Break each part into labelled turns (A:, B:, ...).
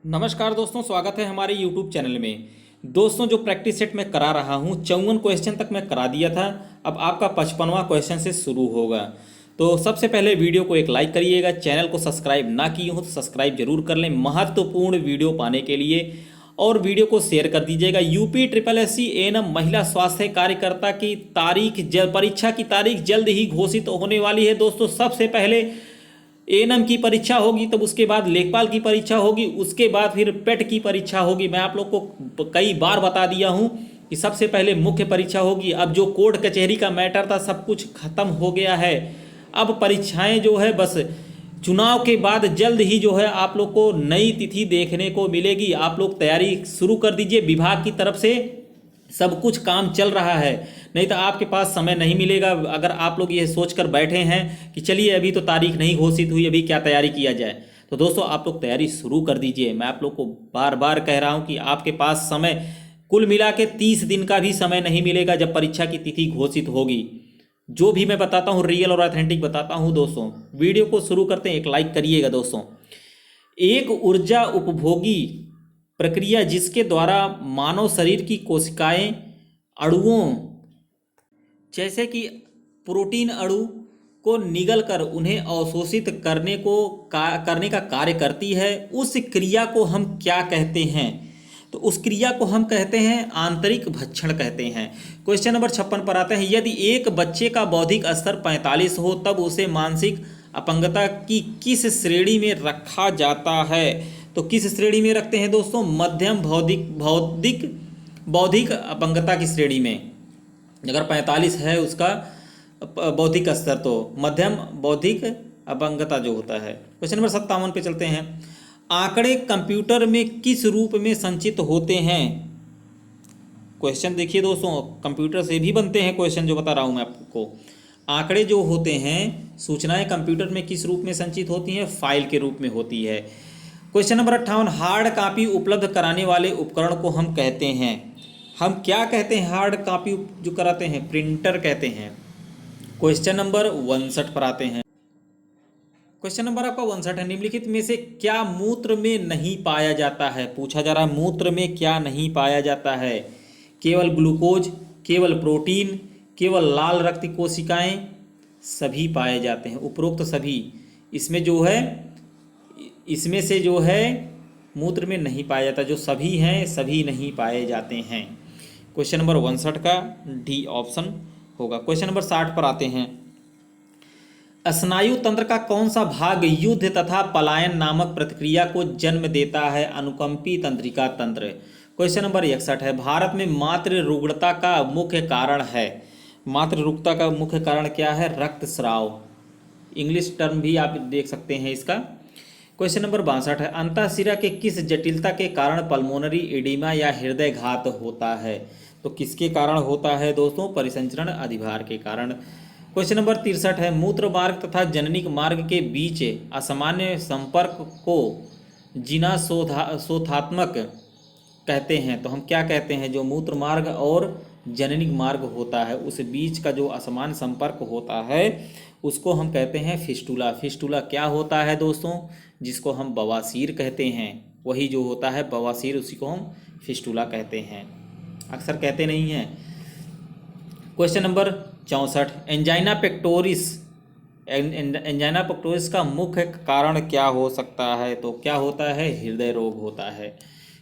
A: नमस्कार दोस्तों, स्वागत है हमारे YouTube चैनल में। दोस्तों, जो प्रैक्टिस सेट मैं करा रहा हूँ 54 क्वेश्चन तक मैं करा दिया था। अब आपका 55वां क्वेश्चन से शुरू होगा। तो सबसे पहले वीडियो को एक लाइक करिएगा। चैनल को सब्सक्राइब ना किए हो तो सब्सक्राइब जरूर कर लें महत्वपूर्ण वीडियो पाने के लिए, और वीडियो को शेयर कर दीजिएगा। UP triple S C ANM महिला स्वास्थ्य कार्यकर्ता की परीक्षा की तारीख जल्द ही घोषित होने वाली है। दोस्तों, सबसे पहले एएनएम की परीक्षा होगी, तब उसके बाद लेखपाल की परीक्षा होगी, उसके बाद फिर पेट की परीक्षा होगी। मैं आप लोग को कई बार बता दिया हूं कि सबसे पहले मुख्य परीक्षा होगी। अब जो कोर्ट कचहरी का मैटर था सब कुछ खत्म हो गया है। अब परीक्षाएं जो है बस चुनाव के बाद जल्द ही जो है आप लोग को नई तिथि देखने को मिलेगी। आप लोग तैयारी शुरू कर दीजिए। विभाग की तरफ से सब कुछ काम चल रहा है, नहीं तो आपके पास समय नहीं मिलेगा। अगर आप लोग ये सोचकर बैठे हैं कि चलिए अभी तो तारीख नहीं घोषित हुई, अभी क्या तैयारी किया जाए, तो दोस्तों आप लोग तैयारी शुरू कर दीजिए। मैं आप लोग को बार बार कह रहा हूँ कि आपके पास समय कुल मिला के 30 दिन का भी समय नहीं मिलेगा जब परीक्षा की तिथि घोषित होगी। जो भी मैं बताता हूँ रियल और ऑथेंटिक बताता हूँ। दोस्तों, वीडियो को शुरू करते हैं, एक लाइक करिएगा। दोस्तों, एक ऊर्जा उपभोगी प्रक्रिया जिसके द्वारा मानव शरीर की कोशिकाएं अणुओं जैसे कि प्रोटीन अणु को निगल कर उन्हें अवशोषित करने का कार्य करती है, उस क्रिया को हम क्या कहते हैं? तो उस क्रिया को हम कहते हैं आंतरिक भक्षण कहते हैं। क्वेश्चन नंबर 56 पर आते हैं। यदि एक बच्चे का बौद्धिक स्तर 45 हो तब उसे मानसिक अपंगता की किस श्रेणी में रखा जाता है? तो किस श्रेणी में रखते हैं दोस्तों? मध्यम बौद्धिक अपंगता की श्रेणी में। अगर 45 है उसका बौद्धिक स्तर तो मध्यम बौद्धिक अपंगता जो होता है। क्वेश्चन नंबर 57 पे चलते हैं। आंकड़े कंप्यूटर में किस रूप में संचित होते हैं? क्वेश्चन देखिए दोस्तों, कंप्यूटर से भी बनते हैं क्वेश्चन जो बता रहा हूं मैं आपको। आंकड़े जो होते हैं, सूचनाएं कंप्यूटर में किस रूप में संचित होती हैं? फाइल के रूप में होती है। Question number 58। हार्ड कॉपी उपलब्ध कराने वाले उपकरण को हम कहते हैं, हम क्या कहते हैं? हार्ड कॉपी जो कराते हैं प्रिंटर कहते हैं। क्वेश्चन नंबर 59 पर आते हैं। क्वेश्चन नंबर आपका 59 है। निम्नलिखित में से क्या मूत्र में नहीं पाया जाता है? पूछा जा रहा है मूत्र में क्या नहीं पाया जाता है? केवल ग्लूकोज, केवल प्रोटीन, केवल लाल रक्त कोशिकाएं? सभी पाए जाते हैं, उपरोक्त सभी। इसमें से जो है मूत्र में नहीं पाया जाता, जो सभी हैं सभी नहीं पाए जाते हैं। क्वेश्चन नंबर 59 का डी ऑप्शन होगा। क्वेश्चन नंबर 60 पर आते हैं। स्नायु तंत्र का कौन सा भाग युद्ध तथा पलायन नामक प्रतिक्रिया को जन्म देता है? अनुकंपी तंत्रिका तंत्र। क्वेश्चन नंबर 61 है। भारत में मातृ रुग्णता का मुख्य कारण है? मातृ रुग्णता का मुख्य कारण क्या है? रक्तस्राव। इंग्लिश टर्म भी आप देख सकते हैं इसका। क्वेश्चन नंबर 62 है। अंतःशिरा के किस जटिलता के कारण पल्मोनरी एडिमा या हृदय घात होता है? तो किसके कारण होता है दोस्तों? परिसंचरण अधिभार के कारण। क्वेश्चन नंबर 63 है। मूत्र मार्ग तथा जननिक मार्ग के बीच असामान्य संपर्क को जिना शोथात्मक कहते हैं, तो हम क्या कहते हैं? जो मूत्र मार्ग और जननिक मार्ग होता है उस बीच का जो असमान संपर्क होता है उसको हम कहते हैं फिस्टुला। फिस्टुला क्या होता है दोस्तों? जिसको हम बवासीर कहते हैं, वही जो होता है बवासीर, उसी को हम फिस्टुला कहते हैं, अक्सर कहते नहीं हैं। Question number 64। एंजाइना पेक्टोरिस का मुख्य कारण क्या हो सकता है? तो क्या होता है? हृदय रोग होता है।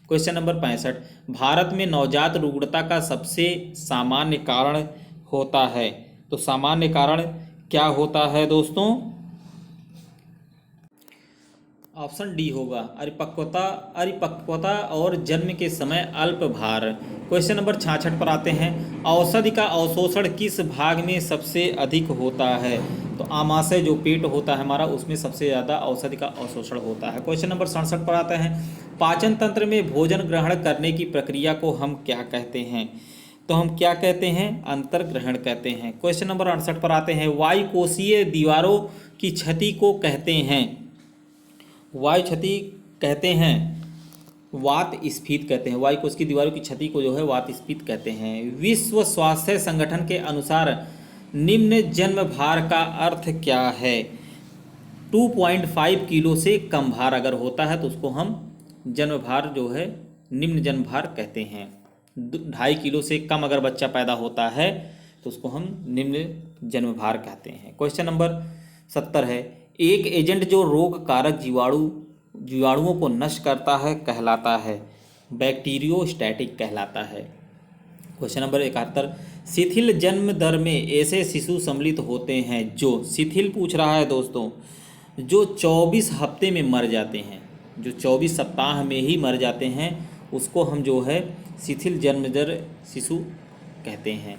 A: Question number 65। भारत में नवजात रुग्णता का सबसे सामान्य कारण होता है, तो सामान्य कारण क्या होता है दोस्तों? ऑप्शन डी होगा, अरिपक्वता और जन्म के समय अल्प भार। क्वेश्चन नंबर 66 पर आते हैं। औषधि का अवशोषण किस भाग में सबसे अधिक होता है? तो आमाशय जो पेट होता है हमारा, उसमें सबसे ज़्यादा औषधि का अवशोषण होता है। क्वेश्चन नंबर 67 पर आते हैं। पाचन तंत्र में भोजन ग्रहण करने की प्रक्रिया को हम क्या कहते हैं? तो हम क्या कहते हैं? अंतर्ग्रहण कहते हैं। क्वेश्चन नंबर 68 पर आते हैं। वायुकोशीय दीवारों की क्षति को कहते हैं, वायु क्षति कहते हैं, वात स्फीत कहते हैं। वायुकोश की दीवारों की क्षति को जो है वात स्फीत कहते हैं। विश्व स्वास्थ्य संगठन के अनुसार निम्न जन्म भार का अर्थ क्या है? 2.5 किलो से कम भार अगर होता है तो उसको हम जन्म भार जो है निम्न जन्म भार कहते हैं। 2.5 किलो से कम अगर बच्चा पैदा होता है तो उसको हम निम्न जन्म भार कहते हैं। क्वेश्चन नंबर 70 है, एक एजेंट जो रोग कारक जीवाणुओं को नष्ट करता है कहलाता है, बैक्टीरियोस्टैटिक कहलाता है। क्वेश्चन नंबर 71, शिथिल जन्म दर में ऐसे शिशु सम्मिलित होते हैं जो, शिथिल पूछ रहा है दोस्तों, जो 24 हफ्ते में मर जाते हैं, जो 24 सप्ताह में ही मर जाते हैं, उसको हम जो है शिथिल जन्म दर शिशु कहते हैं।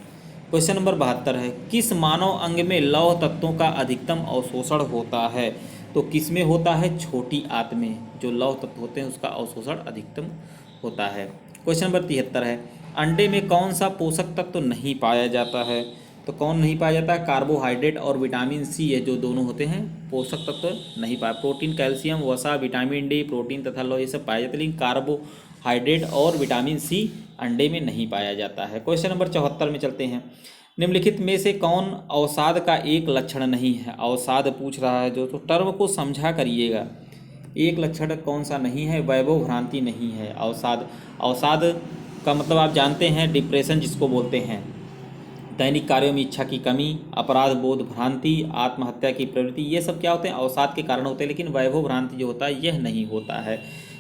A: क्वेश्चन नंबर 72 है, किस मानव अंग में लौह तत्वों का अधिकतम अवशोषण होता है? तो किस में होता है? छोटी आंत में जो लौह तत्व होते हैं उसका अवशोषण अधिकतम होता है। क्वेश्चन नंबर 73 है, अंडे में कौन सा पोषक तत्व नहीं पाया जाता है? तो कौन नहीं पाया जाता है? कार्बोहाइड्रेट और विटामिन सी है, जो दोनों होते हैं पोषक तत्व नहीं पाया। प्रोटीन, कैल्शियम, वसा, विटामिन डी, प्रोटीन तथा लौह ये सब पाए जाते हैं, लेकिन कार्बोहाइड्रेट और विटामिन सी अंडे में नहीं पाया जाता है। क्वेश्चन नंबर 74 में चलते हैं, निम्नलिखित में से कौन अवसाद का एक लक्षण नहीं है? अवसाद पूछ रहा है जो, तो टर्म को समझा करिएगा। एक लक्षण कौन सा नहीं है? वैभव भ्रांति नहीं है। अवसाद का मतलब आप जानते हैं, डिप्रेशन जिसको बोलते हैं, दैनिक कार्यों में इच्छा की कमी, अपराध बोध भ्रांति, आत्महत्या की प्रवृत्ति, ये सब क्या होते हैं? अवसाद के कारण होते हैं, लेकिन वैभव भ्रांति जो होता है यह नहीं होता है।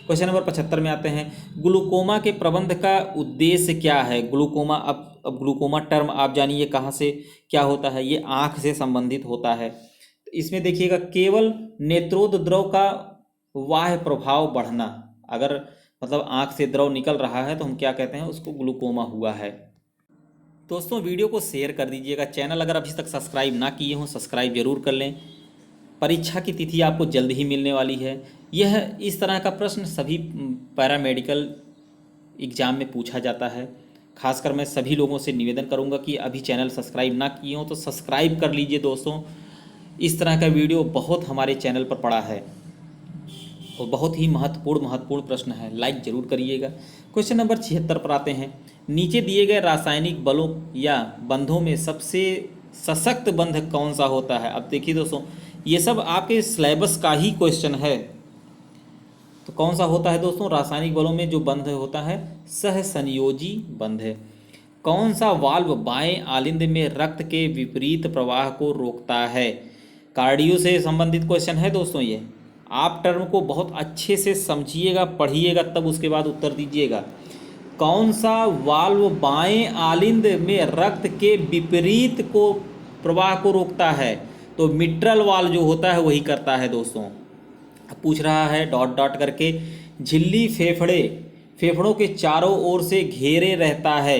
A: क्वेश्चन नंबर 75 में आते हैं, ग्लूकोमा के प्रबंध का उद्देश्य क्या है? ग्लूकोमा, अब ग्लूकोमा टर्म आप जानिए कहाँ से क्या होता है, ये आँख से संबंधित होता है। इसमें देखिएगा, केवल नेत्रोद्द्रव का बाह्य प्रभाव बढ़ना, अगर मतलब आँख से द्रव निकल रहा है तो हम क्या कहते हैं? उसको ग्लूकोमा हुआ है। दोस्तों वीडियो को शेयर कर दीजिएगा, चैनल अगर अभी तक सब्सक्राइब ना किए हों सब्सक्राइब जरूर कर लें। परीक्षा की तिथि आपको जल्द ही मिलने वाली है। यह इस तरह का प्रश्न सभी पैरामेडिकल एग्ज़ाम में पूछा जाता है। खासकर मैं सभी लोगों से निवेदन करूंगा कि अभी चैनल सब्सक्राइब ना किए हों तो सब्सक्राइब कर लीजिए दोस्तों। इस तरह का वीडियो बहुत हमारे चैनल पर पड़ा है और बहुत ही महत्वपूर्ण प्रश्न है, लाइक ज़रूर करिएगा। क्वेश्चन नंबर 76 पर आते हैं, नीचे दिए गए रासायनिक बलों या बंधों में सबसे सशक्त बंध कौन सा होता है? अब देखिए दोस्तों, ये सब आपके सिलेबस का ही क्वेश्चन है। तो कौन सा होता है दोस्तों? रासायनिक बलों में जो बंध होता है सहसंयोजी बंध है। कौन सा वाल्व बाएं आलिंद में रक्त के विपरीत प्रवाह को रोकता है? कार्डियो से संबंधित क्वेश्चन है दोस्तों। ये आप टर्म को बहुत अच्छे से समझिएगा, पढ़िएगा, तब उसके बाद उत्तर दीजिएगा। कौन सा वाल्व बाएं आलिंद में रक्त के विपरीत को प्रवाह को रोकता है? तो मिट्रल वाल्व जो होता है वही करता है दोस्तों। अब पूछ रहा है डॉट डॉट करके, झिल्ली फेफड़ों के चारों ओर से घेरे रहता है।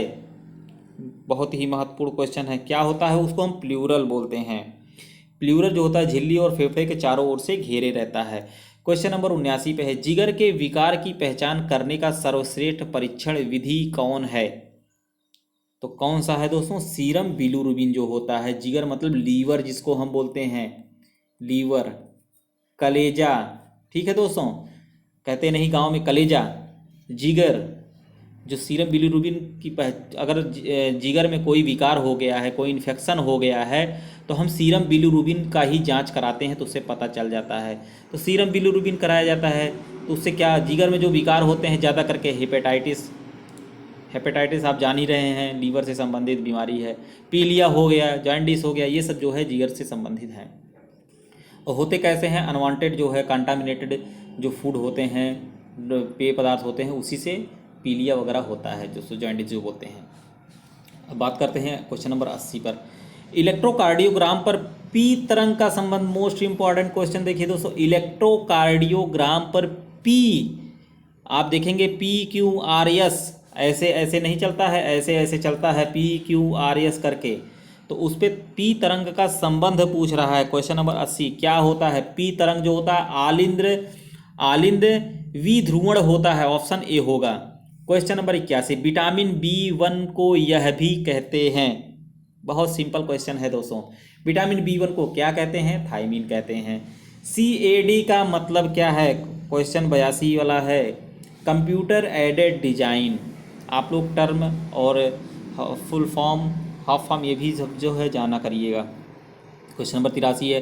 A: बहुत ही महत्वपूर्ण क्वेश्चन है। क्या होता है? उसको हम प्लूरल बोलते हैं। प्लूरल जो होता है झिल्ली और फेफड़े के चारों ओर से घेरे रहता है। क्वेश्चन नंबर 79 पे है, जिगर के विकार की पहचान करने का सर्वश्रेष्ठ परीक्षण विधि कौन है? तो कौन सा है दोस्तों? सीरम बिलिरुबिन जो होता है। जिगर मतलब लीवर जिसको हम बोलते हैं, लीवर, कलेजा, ठीक है दोस्तों, कहते नहीं गांव में कलेजा, जिगर, जो सीरम बिलिरुबिन की अगर जिगर में कोई विकार हो गया है, कोई इन्फेक्शन हो गया है, तो हम सीरम बिलिरुबिन का ही जांच कराते हैं तो उससे पता चल जाता है। तो सीरम बिलिरुबिन कराया जाता है तो उससे क्या, जिगर में जो विकार होते हैं ज़्यादा करके हेपेटाइटिस आप जान ही रहे हैं, लीवर से संबंधित बीमारी है, पीलिया हो गया, जॉन्डिस हो गया, ये सब जो है जिगर से संबंधित हैं। और होते कैसे हैं? अनवांटेड जो है कंटामिनेटेड जो फूड होते हैं, पेय पदार्थ होते हैं, उसी से पीलिया वगैरह होता है, जो जॉन्डिस जो बोलते हैं। अब बात करते हैं क्वेश्चन नंबर 80 पर, इलेक्ट्रोकार्डियोग्राम पर पी तरंग का संबंध। मोस्ट इंपॉर्टेंट क्वेश्चन देखिए दोस्तों, इलेक्ट्रोकार्डियोग्राम पर पी आप देखेंगे PQRS, ऐसे ऐसे नहीं चलता है, ऐसे ऐसे चलता है, PQRS करके। तो उस पर पी तरंग का संबंध पूछ रहा है। क्वेश्चन नंबर 80 क्या होता है? पी तरंग जो होता है आलिंद विध्रुवण होता है, ऑप्शन ए होगा। क्वेश्चन नंबर 81, विटामिन B1 को यह भी कहते हैं। बहुत सिंपल क्वेश्चन है दोस्तों, विटामिन B1 को क्या कहते हैं? थायमीन कहते हैं। CAD का मतलब क्या है? क्वेश्चन 82 वाला है, कंप्यूटर एडेड डिजाइन। आप लोग टर्म और फुल फॉर्म, हाफ फॉर्म ये भी सब जो है जाना करिएगा। क्वेश्चन नंबर 83 है,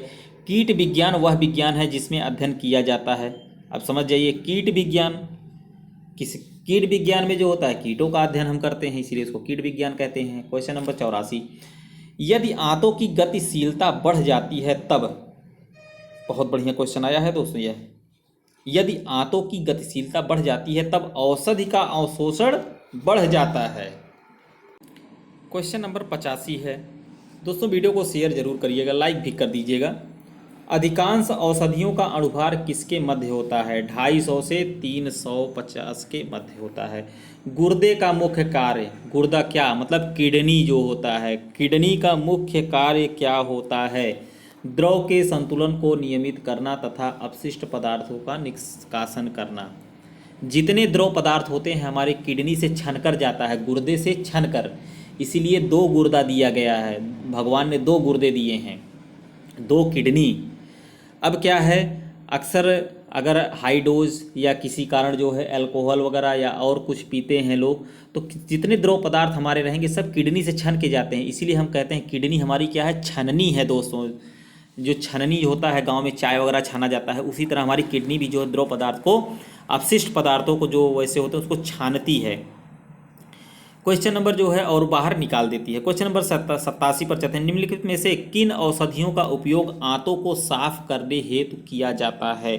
A: कीट विज्ञान वह विज्ञान है जिसमें अध्ययन किया जाता है। अब समझ जाइए, कीट विज्ञान किस कीट विज्ञान में जो होता है कीटों का अध्ययन हम करते हैं, इसीलिए इसको कीट विज्ञान कहते हैं। क्वेश्चन नंबर 84, यदि आंतों की गतिशीलता बढ़ जाती है तब, बहुत बढ़िया क्वेश्चन आया है दोस्तों यह, यदि आंतों की गतिशीलता बढ़ जाती है तब औषधि का अवशोषण बढ़ जाता है। क्वेश्चन नंबर 85 है दोस्तों, वीडियो को शेयर जरूर करिएगा, लाइक भी कर दीजिएगा। अधिकांश औषधियों का अणुभार किसके मध्य होता है? 250 से 350 के मध्य होता है। गुर्दे का मुख्य कार्य, गुर्दा क्या मतलब किडनी जो होता है, किडनी का मुख्य कार्य क्या होता है? द्रव के संतुलन को नियमित करना तथा अपशिष्ट पदार्थों का निष्कासन करना। जितने द्रव पदार्थ होते हैं हमारे किडनी से छनकर जाता है, गुर्दे से छनकर, इसीलिए 2 गुर्दा दिया गया है, भगवान ने 2 गुर्दे दिए हैं, 2 किडनी। अब क्या है, अक्सर अगर हाई डोज या किसी कारण जो है अल्कोहल वगैरह या और कुछ पीते हैं लोग, तो जितने द्रव पदार्थ हमारे रहेंगे सब किडनी से छन के जाते हैं, इसीलिए हम कहते हैं किडनी हमारी क्या है, छननी है दोस्तों। जो छननी होता है गांव में चाय वगैरह छाना जाता है, उसी तरह हमारी किडनी भी जो है द्रव पदार्थ को, अपशिष्ट पदार्थों को जो वैसे होते हैं उसको छानती है। क्वेश्चन नंबर जो है और बाहर निकाल देती है। क्वेश्चन नंबर 87 पर चलते हैं, निम्नलिखित में से किन औषधियों का उपयोग आंतों को साफ करने हेतु किया जाता है?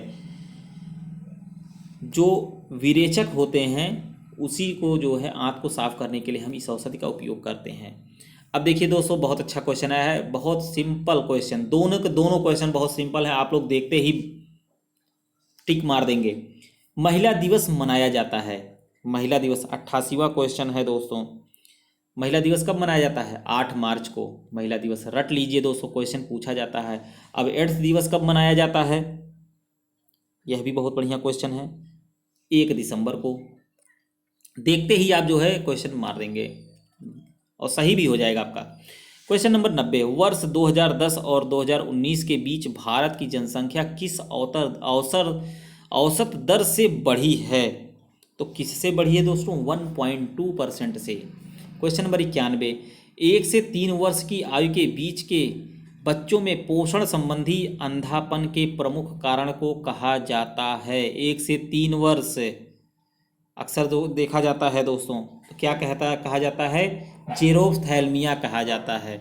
A: जो विरेचक होते हैं उसी को जो है आंत को साफ करने के लिए हम इस औषधि का उपयोग करते हैं। अब देखिए दोस्तों, बहुत अच्छा क्वेश्चन आया है, बहुत सिंपल क्वेश्चन, दोनों के दोनों क्वेश्चन बहुत सिंपल है, आप लोग देखते ही टिक मार देंगे। महिला दिवस मनाया जाता है, महिला दिवस 88वां क्वेश्चन है दोस्तों। महिला दिवस कब मनाया जाता है? 8 मार्च को महिला दिवस, रट लीजिए दोस्तों, क्वेश्चन पूछा जाता है। अब एड्स दिवस कब मनाया जाता है? यह भी बहुत बढ़िया क्वेश्चन है, 1 दिसंबर को। देखते ही आप जो है क्वेश्चन मार देंगे और सही भी हो जाएगा आपका। क्वेश्चन नंबर 90, वर्ष 2010 और 2019 के बीच भारत की जनसंख्या किस औसत दर से बढ़ी है? तो किससे बढ़ी है दोस्तों? 1.2% से। क्वेश्चन नंबर 91, 1 से 3 वर्ष की आयु के बीच के बच्चों में पोषण संबंधी अंधापन के प्रमुख कारण को कहा जाता है? 1 से 3 वर्ष अक्सर जो देखा जाता है दोस्तों, तो क्या कहा जाता है? जेरोफ्थैल्मिया कहा जाता है।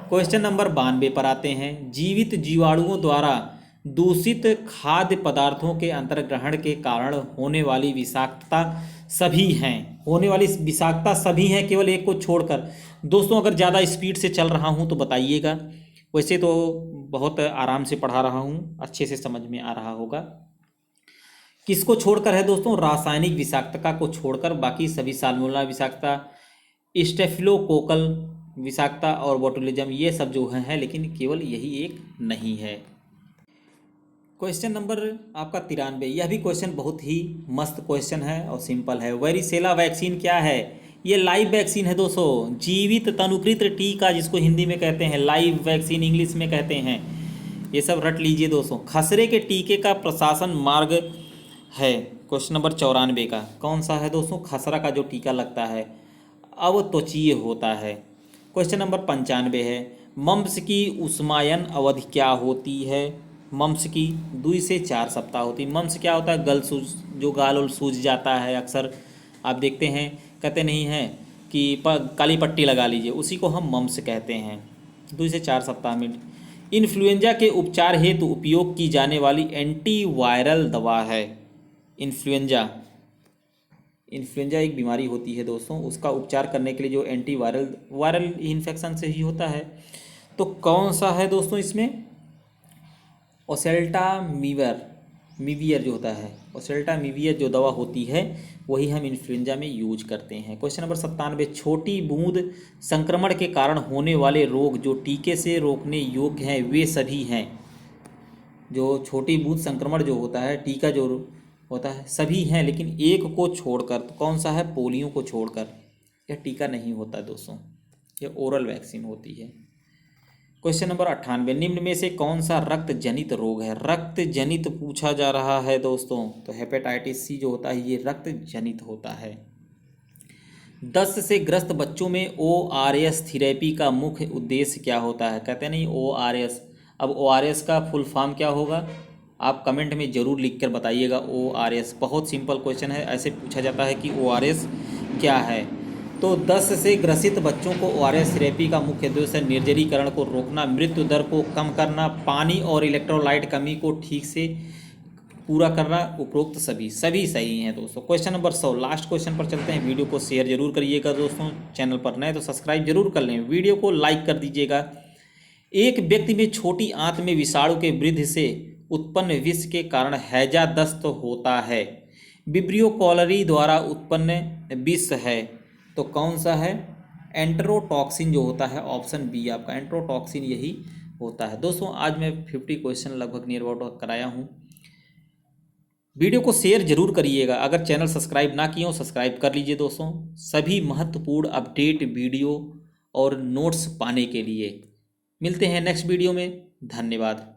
A: क्वेश्चन नंबर 92 पर आते हैं, जीवित जीवाणुओं द्वारा दूषित खाद्य पदार्थों के अंतर्ग्रहण के कारण होने वाली विषाक्तता सभी हैं, होने वाली विषाक्तता सभी हैं केवल एक को छोड़कर। दोस्तों अगर ज़्यादा स्पीड से चल रहा हूँ तो बताइएगा, वैसे तो बहुत आराम से पढ़ा रहा हूँ, अच्छे से समझ में आ रहा होगा। किसको छोड़कर है दोस्तों? रासायनिक विषाक्तता को छोड़कर बाकी सभी, साल्मोनेला विषाक्तता, स्टेफिलोकोकल विषाक्तता और बोटुलिज्म, ये सब जो है लेकिन केवल यही एक नहीं है। क्वेश्चन नंबर आपका 93, यह भी क्वेश्चन बहुत ही मस्त क्वेश्चन है और सिंपल है। वेरिसेला वैक्सीन क्या है? ये लाइव वैक्सीन है दोस्तों, जीवित तनुकृत टीका जिसको हिंदी में कहते हैं, लाइव वैक्सीन इंग्लिश में कहते हैं, ये सब रट लीजिए दोस्तों। खसरे के टीके का प्रशासन मार्ग है। क्वेश्चन नंबर 94 का कौन सा है दोस्तों? खसरा का जो टीका लगता है अवत्वचीय होता है। क्वेश्चन नंबर 95 है, मम्प्स की उष्मायन अवधि क्या होती है? मम्प्स की 2 से 4 सप्ताह होती है। मम्प्स क्या होता है? गल सूज, जो गाल और सूज जाता है, अक्सर आप देखते हैं, कहते नहीं हैं कि काली पट्टी लगा लीजिए, उसी को हम मम्प्स कहते हैं। 2 से 4 सप्ताह में। इन्फ्लुएंजा के उपचार हेतु उपयोग की जाने वाली एंटीवायरल दवा है। इन्फ्लुएंजा एक बीमारी होती है दोस्तों, उसका उपचार करने के लिए जो वायरल इन्फेक्शन से ही होता है, तो कौन सा है दोस्तों इसमें? ओसेल्टामिविर जो होता है, ओसेल्टामिविर जो दवा होती है वही हम इन्फ्लुएंजा में यूज करते हैं। क्वेश्चन नंबर 97, छोटी बूंद संक्रमण के कारण होने वाले रोग जो टीके से रोकने योग्य हैं वे सभी हैं। जो छोटी बूंद संक्रमण जो होता है, टीका जो होता है, सभी हैं लेकिन एक को छोड़कर, तो कौन सा है? पोलियो को छोड़कर। यह टीका नहीं होता दोस्तों, यह ओरल वैक्सीन होती है। क्वेश्चन नंबर 98, निम्न में से कौन सा रक्त जनित रोग है? रक्त जनित पूछा जा रहा है दोस्तों, तो हेपेटाइटिस सी जो होता है ये रक्त जनित होता है। दस्त से ग्रस्त बच्चों में ORS थेरेपी का मुख्य उद्देश्य क्या होता है? कहते नहीं ORS, अब ORS का फुल फॉर्म क्या होगा? आप कमेंट में ज़रूर लिख कर बताइएगा। ORS बहुत सिंपल क्वेश्चन है। ऐसे पूछा जाता है कि ORS क्या है। तो 10 से ग्रसित बच्चों को ORS थेरेपी का मुख्य उद्देश्य है निर्जलीकरण को रोकना, मृत्यु दर को कम करना, पानी और इलेक्ट्रोलाइट कमी को ठीक से पूरा करना। उपरोक्त सभी सही हैं दोस्तों। क्वेश्चन नंबर 100 लास्ट क्वेश्चन पर चलते हैं। वीडियो को शेयर जरूर करिएगा दोस्तों, चैनल पर नए तो सब्सक्राइब जरूर कर लें, वीडियो को लाइक कर दीजिएगा। एक व्यक्ति में छोटी आंत में विषाणु के वृद्धि से उत्पन्न विष के कारण हैजा दस्त होता है। विब्रियो कॉलरी द्वारा उत्पन्न विष है तो कौन सा है? एंटेरोटॉक्सिन जो होता है, ऑप्शन बी आपका एंटेरोटॉक्सिन यही होता है। दोस्तों आज मैं 50 क्वेश्चन लगभग नियर अबाउट कराया हूँ। वीडियो को शेयर जरूर करिएगा। अगर चैनल सब्सक्राइब ना किए हो सब्सक्राइब कर लीजिए दोस्तों, सभी महत्वपूर्ण अपडेट वीडियो और नोट्स पाने के लिए। मिलते हैं नेक्स्ट वीडियो में। धन्यवाद।